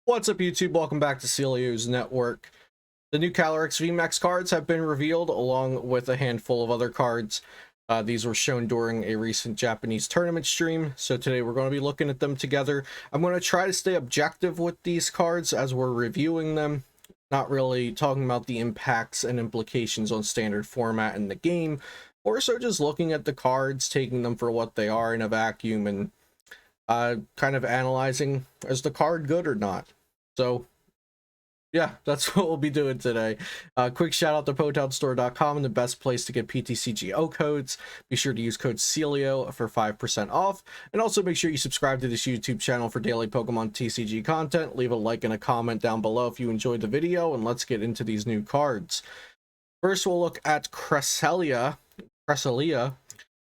What's up, YouTube? Welcome back to Celio's Network. The new Calyrex VMAX cards have been revealed, along with a handful of other cards. These were shown during a recent Japanese tournament stream, so today we're going to be looking at them together. I'm going to try to stay objective with these cards as we're reviewing them, not really talking about the impacts and implications on standard format in the game, or so just looking at the cards, taking them for what they are in a vacuum, and kind of analyzing, is the card good or not? So yeah, that's what we'll be doing today. Quick shout out to PotownStore.com, and the best place to get PTCGO codes. Be sure to use code CELIO for 5% off, and also make sure you subscribe to this YouTube channel for daily Pokemon TCG content. Leave a like and a comment down below if you enjoyed the video, and let's get into these new cards. First, we'll look at Cresselia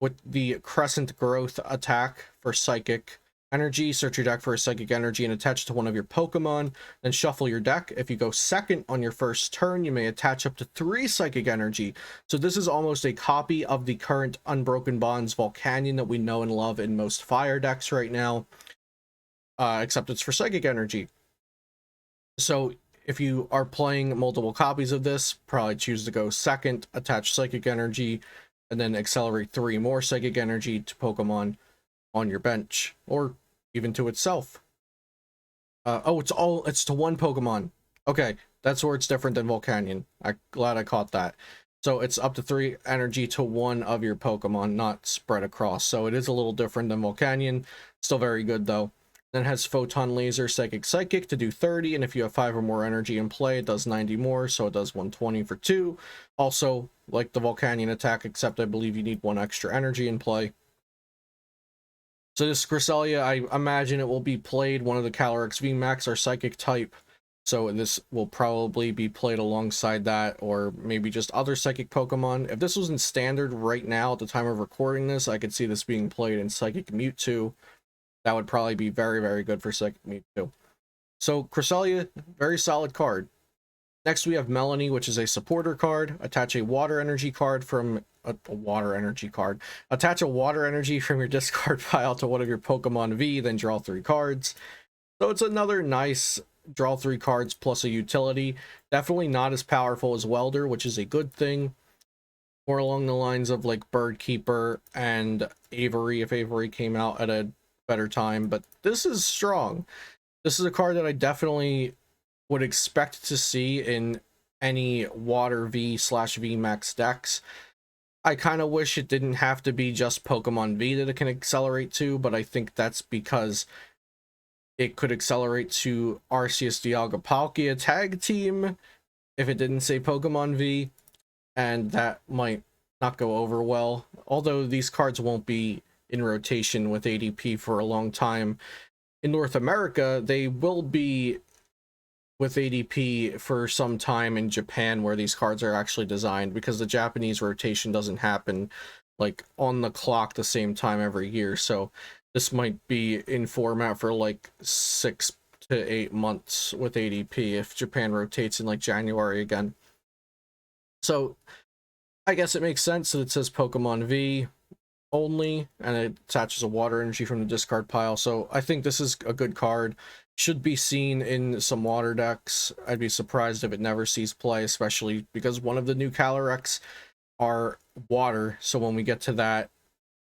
with the Crescent Growth attack for Psychic Energy. Search your deck for a Psychic Energy and attach it to one of your Pokemon. Then shuffle your deck. If you go second on your first turn, you may attach up to 3 Psychic Energy. So this is almost a copy of the current Unbroken Bonds Volcanion that we know and love in most fire decks right now. Except it's for Psychic Energy. So if you are playing multiple copies of this, probably choose to go second, attach Psychic Energy, and then accelerate 3 more Psychic Energy to Pokemon on your bench, or even to itself. It's to one Pokemon. Okay, that's where it's different than Volcanion. I'm glad I caught that. So it's up to 3 energy to one of your Pokemon, not spread across. So it is a little different than Volcanion. Still very good though. Then it has Photon Laser, Psychic to do 30, and if you have 5 or more energy in play, it does 90 more, so it does 120 for 2. Also, like the Volcanion attack, except I believe you need 1 extra energy in play. So this Cresselia, I imagine it will be played, one of the Calyrex VMAX are Psychic type, so this will probably be played alongside that, or maybe just other Psychic Pokemon. If this was in Standard right now, at the time of recording this, I could see this being played in Psychic Mewtwo. That would probably be very, very good for Psychic Mewtwo. So Cresselia, very solid card. Next we have Melanie, which is a supporter card. Attach a water energy card from Attach a water energy from your discard pile to one of your Pokemon V, then draw 3 cards. So it's another nice draw 3 cards plus a utility. Definitely not as powerful as Welder, which is a good thing. More along the lines of like Bird Keeper and Avery, if Avery came out at a better time. But this is strong. This is a card that I definitely would expect to see in any Water V/VMAX decks. I kind of wish it didn't have to be just Pokemon V that it can accelerate to, but I think that's because it could accelerate to Arceus Dialga Palkia tag team if it didn't say Pokemon V, and that might not go over well. Although these cards won't be in rotation with ADP for a long time. In North America, they will be with ADP for some time in Japan, where these cards are actually designed, because the Japanese rotation doesn't happen like on the clock the same time every year. So this might be in format for like 6 to 8 months with ADP if Japan rotates in like January again. So I guess it makes sense that it says Pokemon V only, and it attaches a water energy from the discard pile. So I think this is a good card. Should be seen in some water decks. I'd be surprised if it never sees play, especially because one of the new Calyrex are water. So when we get to that,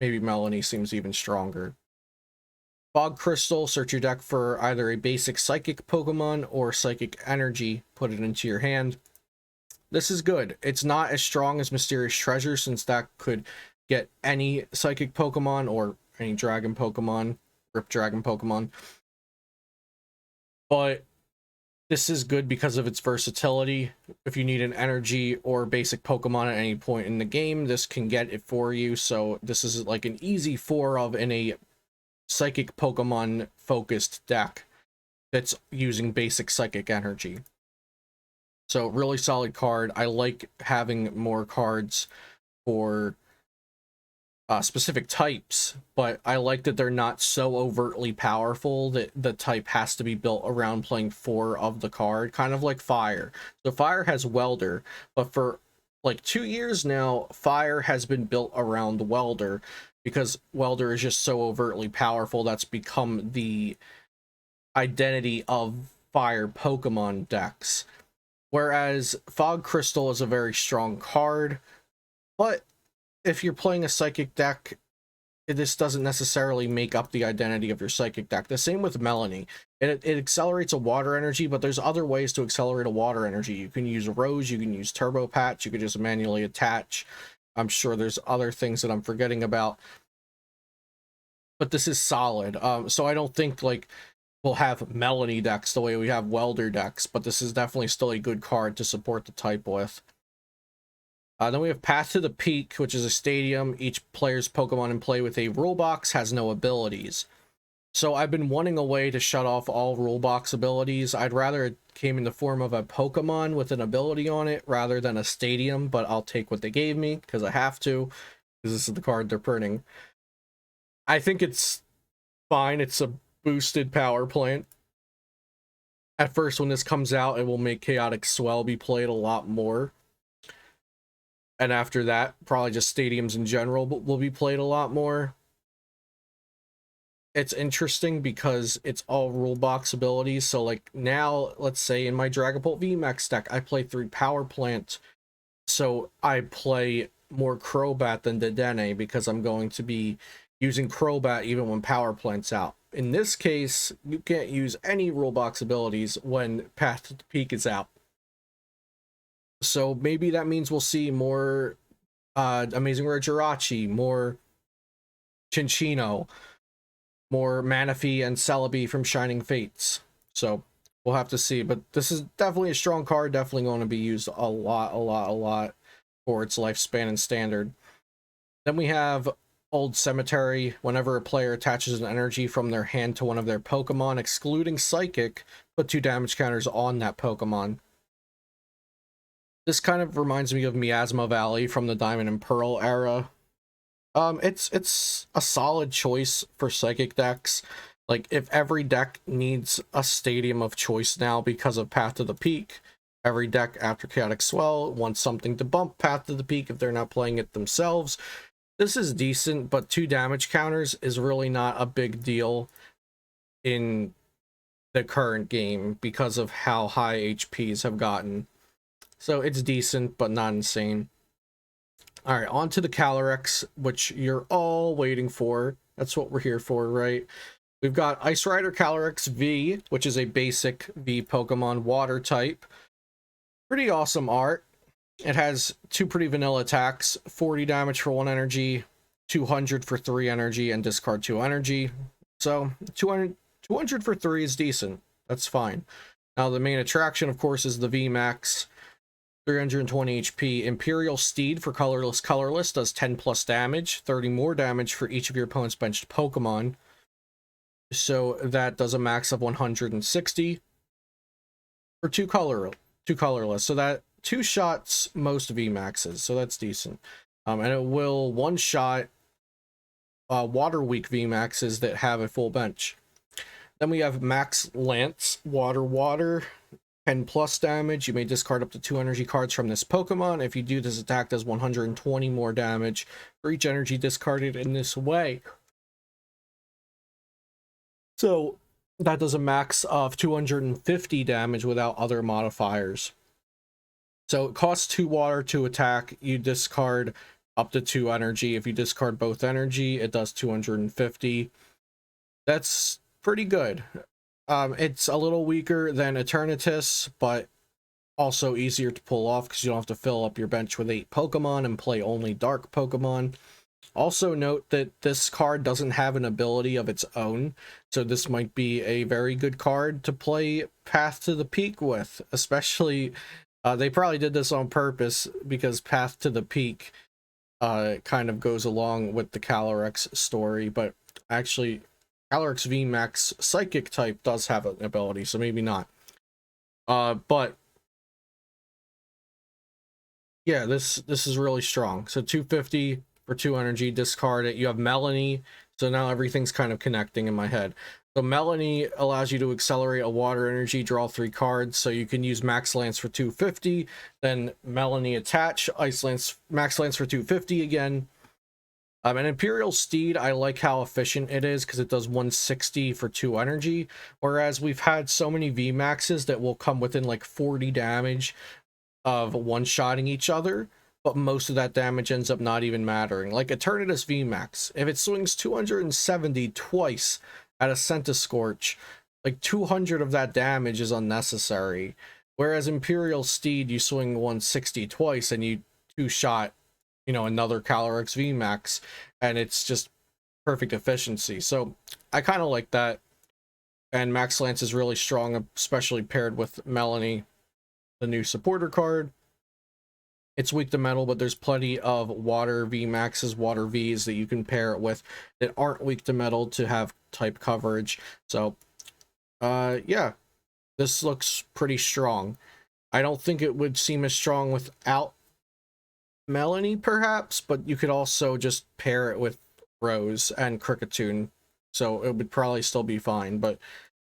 maybe Melanie seems even stronger. Fog Crystal, search your deck for either a basic Psychic Pokemon or Psychic Energy. Put it into your hand. This is good. It's not as strong as Mysterious Treasure, since that could get any Psychic Pokemon or any Dragon Pokemon, Rip Dragon Pokemon. But this is good because of its versatility. If you need an energy or basic Pokemon at any point in the game, this can get it for you. So this is like an easy 4 of in a Psychic Pokemon focused deck that's using basic Psychic Energy. So really solid card. I like having more cards for specific types, but I like that they're not so overtly powerful that the type has to be built around playing 4 of the card, kind of like Fire. So Fire has Welder, but for like 2 years now, Fire has been built around Welder, because Welder is just so overtly powerful. That's become the identity of fire Pokemon decks. Whereas Fog Crystal is a very strong card, but if you're playing a Psychic deck, this doesn't necessarily make up the identity of your Psychic deck. The same with Melanie. It accelerates a water energy, but there's other ways to accelerate a water energy. You can use Rose, you can use Turbo Patch, you can just manually attach. I'm sure there's other things that I'm forgetting about. But this is solid. So I don't think like we'll have Melanie decks the way we have Welder decks, but this is definitely still a good card to support the type with. Then we have Path to the Peak, which is a stadium. Each player's Pokemon in play with a rule box has no abilities. So I've been wanting a way to shut off all rule box abilities. I'd rather it came in the form of a Pokemon with an ability on it rather than a stadium, but I'll take what they gave me because I have to, because this is the card they're printing. I think it's fine. It's a boosted power plant. At first, when this comes out, it will make Chaotic Swell be played a lot more. And after that, probably just stadiums in general will be played a lot more. It's interesting because it's all rule box abilities. So like now, let's say in my Dragapult VMAX deck, I play 3 Power Plant. So I play more Crobat than Dedenne because I'm going to be using Crobat even when Power Plant's out. In this case, you can't use any rule box abilities when Path to the Peak is out. So maybe that means we'll see more Amazing Rare Jirachi, more Chinchino, more Manaphy and Celebi from Shining Fates. So we'll have to see. But this is definitely a strong card, definitely going to be used a lot for its lifespan and standard. Then we have Old Cemetery. Whenever a player attaches an energy from their hand to one of their Pokemon, excluding Psychic, put 2 damage counters on that Pokemon. This kind of reminds me of Miasma Valley from the Diamond and Pearl era. It's a solid choice for Psychic decks. Like, if every deck needs a stadium of choice now because of Path to the Peak, every deck after Chaotic Swell wants something to bump Path to the Peak if they're not playing it themselves. This is decent, but 2 damage counters is really not a big deal in the current game because of how high HPs have gotten. So it's decent, but not insane. All right, on to the Calyrex, which you're all waiting for. That's what we're here for, right? We've got Ice Rider Calyrex V, which is a basic V Pokemon water type. Pretty awesome art. It has 2 pretty vanilla attacks, 40 damage for 1 energy, 200 for 3 energy, and discard 2 energy. So 200 for 3 is decent. That's fine. Now the main attraction, of course, is the VMAX. 320 HP. Imperial Steed for colorless does 10 plus damage, 30 more damage for each of your opponent's benched Pokemon. So that does a max of 160 for 2 colorless. So that 2 shots most VMAXs, so that's decent. And it will 1-shot water weak VMAXs that have a full bench. Then we have Max Lance, water, 10 plus damage. You may discard up to 2 energy cards from this Pokemon. If you do, this attack does 120 more damage for each energy discarded in this way. So that does a max of 250 damage without other modifiers. So it costs 2 water to attack. You discard up to 2 energy. If you discard both energy, it does 250. That's pretty good. It's a little weaker than Eternatus, but also easier to pull off because you don't have to fill up your bench with 8 Pokemon and play only Dark Pokemon. Also note that this card doesn't have an ability of its own, so this might be a very good card to play Path to the Peak with, especially, they probably did this on purpose because Path to the Peak kind of goes along with the Calyrex story, but actually Calyrex VMAX Psychic type does have an ability, so maybe not. But yeah, this is really strong. So 250 for 2 energy, discard it. You have Melanie, so now everything's kind of connecting in my head. So Melanie allows you to accelerate a water energy, draw 3 cards, so you can use Max Lance for 250, then Melanie attach, Max Lance for 250 again. And Imperial Steed, I like how efficient it is because it does 160 for 2 energy, whereas we've had so many VMAXs that will come within like 40 damage of one-shotting each other, but most of that damage ends up not even mattering. Like Eternatus VMAX, if it swings 270 twice at a Centiskorch, like 200 of that damage is unnecessary. Whereas Imperial Steed, you swing 160 twice and you two-shot, you know, another Calyrex VMAX, and it's just perfect efficiency. So I kind of like that. And Max Lance is really strong, especially paired with Melanie, the new supporter card. It's weak to metal, but there's plenty of water VMAXs, water Vs that you can pair it with that aren't weak to metal to have type coverage. So, yeah, this looks pretty strong. I don't think it would seem as strong without Melanie, perhaps, but you could also just pair it with Rose and Cricketune, so it would probably still be fine. But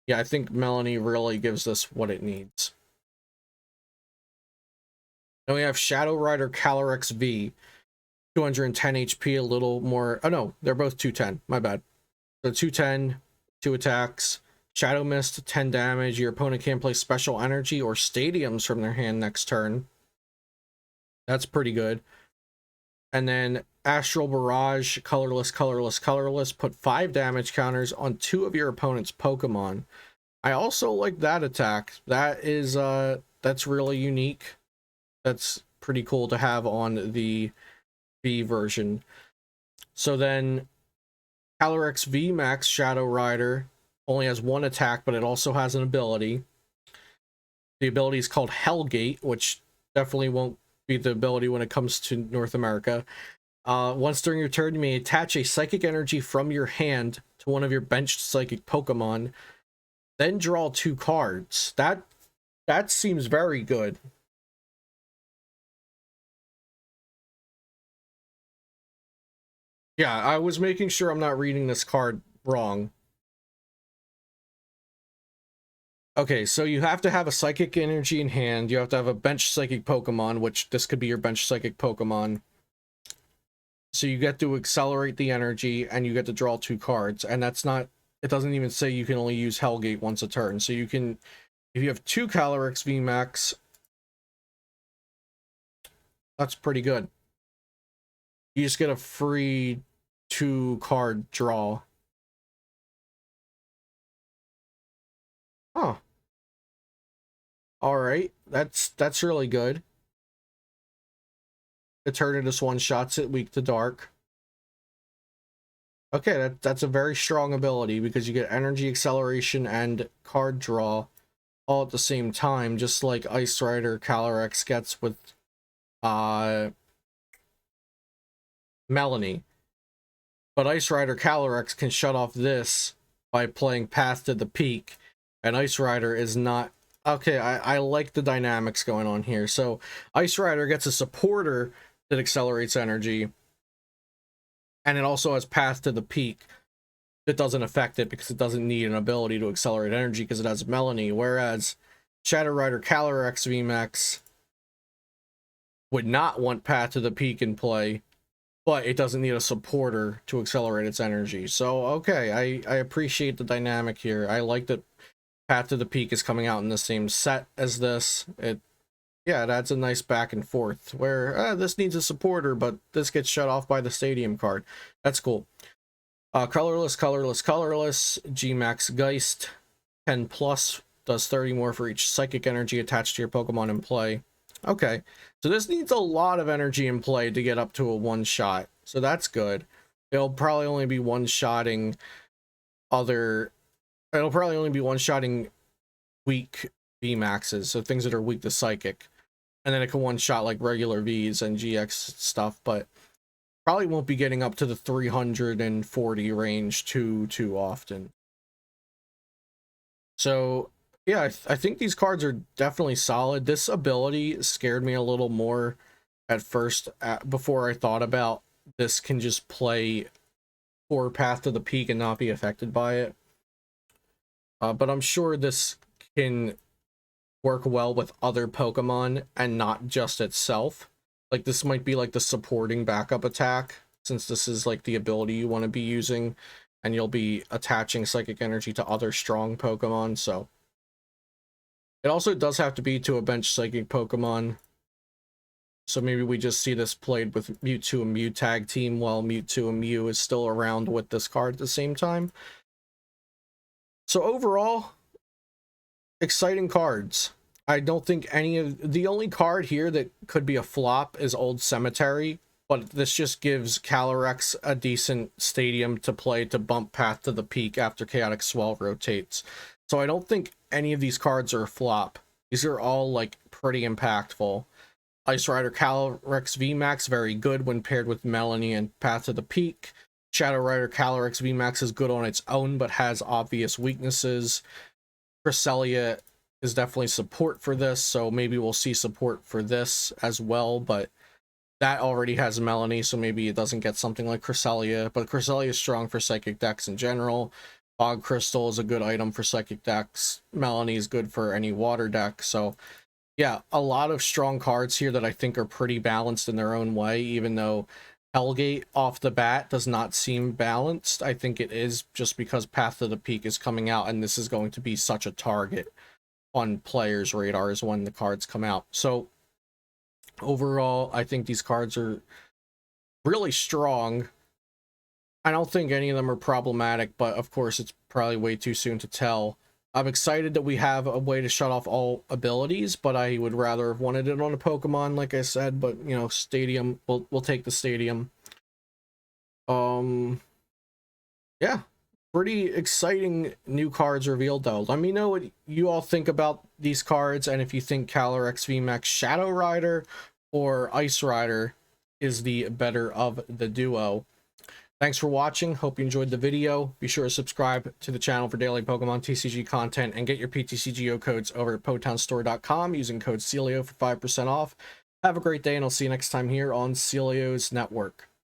yeah, I think Melanie really gives this what it needs. Then we have Shadow Rider Calyrex V, 210 HP, a little more. Oh no, they're both 210. My bad. So 210, 2 attacks. Shadow Mist, 10 damage. Your opponent can't play special energy or stadiums from their hand next turn. That's pretty good. And then Astral Barrage, colorless, colorless, colorless. Put 5 damage counters on 2 of your opponent's Pokemon. I also like that attack. That is that's really unique. That's pretty cool to have on the V version. So then Calyrex VMAX Shadow Rider only has 1 attack, but it also has an ability. The ability is called Hellgate, which definitely won't be the ability when it comes to North America. Once during your turn, you may attach a psychic energy from your hand to one of your benched psychic Pokemon, then draw 2 cards. That seems very good. Yeah, I was making sure I'm not reading this card wrong. Okay, so you have to have a psychic energy in hand. You have to have a bench psychic Pokemon, which this could be your bench psychic Pokemon. So you get to accelerate the energy and you get to draw 2 cards. And that's not, it doesn't even say you can only use Hellgate once a turn. So you can, if you have 2 Calyrex VMAX, that's pretty good. You just get a free 2 card draw. Huh. Alright, that's really good. Eternatus one-shots it, weak to dark. Okay, that's a very strong ability because you get energy acceleration and card draw all at the same time, just like Ice Rider Calyrex gets with Melanie. But Ice Rider Calyrex can shut off this by playing Path to the Peak, and Ice Rider is not. Okay, I like the dynamics going on here. So Ice Rider gets a supporter that accelerates energy, and it also has Path to the Peak that doesn't affect it because it doesn't need an ability to accelerate energy because it has Melanie, whereas Shadow Rider Calyrex VMAX would not want Path to the Peak in play, but it doesn't need a supporter to accelerate its energy. So, okay, I appreciate the dynamic here. I like that Path to the Peak is coming out in the same set as this. Yeah, it adds a nice back and forth where this needs a supporter, but this gets shut off by the stadium card. That's cool. Colorless, colorless, colorless. Gmax Geist 10 plus does 30 more for each psychic energy attached to your Pokemon in play. Okay, so this needs a lot of energy in play to get up to a one-shot, so that's good. It'll probably only be one-shotting weak VMAXs, so things that are weak to Psychic. And then it can one-shot like regular Vs and GX stuff, but probably won't be getting up to the 340 range too often. So, yeah, I think these cards are definitely solid. This ability scared me a little more at first, before I thought about this can just play for Path to the Peak and not be affected by it. But I'm sure this can work well with other Pokemon and not just itself. Like, this might be like the supporting backup attack since this is like the ability you want to be using, and you'll be attaching psychic energy to other strong Pokemon. So it also does have to be to a bench psychic Pokemon. So maybe we just see this played with Mewtwo and Mew tag team while Mewtwo and Mew is still around with this card at the same time. So overall, exciting cards. I don't think any of the only card here that could be a flop is Old Cemetery, but this just gives Calyrex a decent stadium to play to bump Path to the Peak after Chaotic Swell rotates. So I don't think any of these cards are a flop. These are all like pretty impactful. Ice Rider Calyrex VMAX, very good when paired with Melanie and Path to the Peak. Shadow Rider Calyrex VMAX is good on its own, but has obvious weaknesses. Cresselia is definitely support for this, so maybe we'll see support for this as well, but that already has Melanie, so maybe it doesn't get something like Cresselia. But Cresselia is strong for Psychic decks in general. Fog Crystal is a good item for Psychic decks. Melanie is good for any water deck, so yeah, a lot of strong cards here that I think are pretty balanced in their own way, even though Hellgate off the bat does not seem balanced. I think it is just because Path to the Peak is coming out, and this is going to be such a target on players' radars when the cards come out. So overall, I think these cards are really strong. I don't think any of them are problematic, but of course it's probably way too soon to tell. I'm excited that we have a way to shut off all abilities, but I would rather have wanted it on a Pokemon, like I said. But you know, Stadium, we'll take the Stadium. Yeah, pretty exciting new cards revealed though. Let me know what you all think about these cards, and if you think Calyrex VMAX Shadow Rider or Ice Rider is the better of the duo. Thanks for watching. Hope you enjoyed the video. Be sure to subscribe to the channel for daily Pokemon TCG content and get your PTCGO codes over at PotownStore.com using code CELIO for 5% off. Have a great day, and I'll see you next time here on Celio's Network.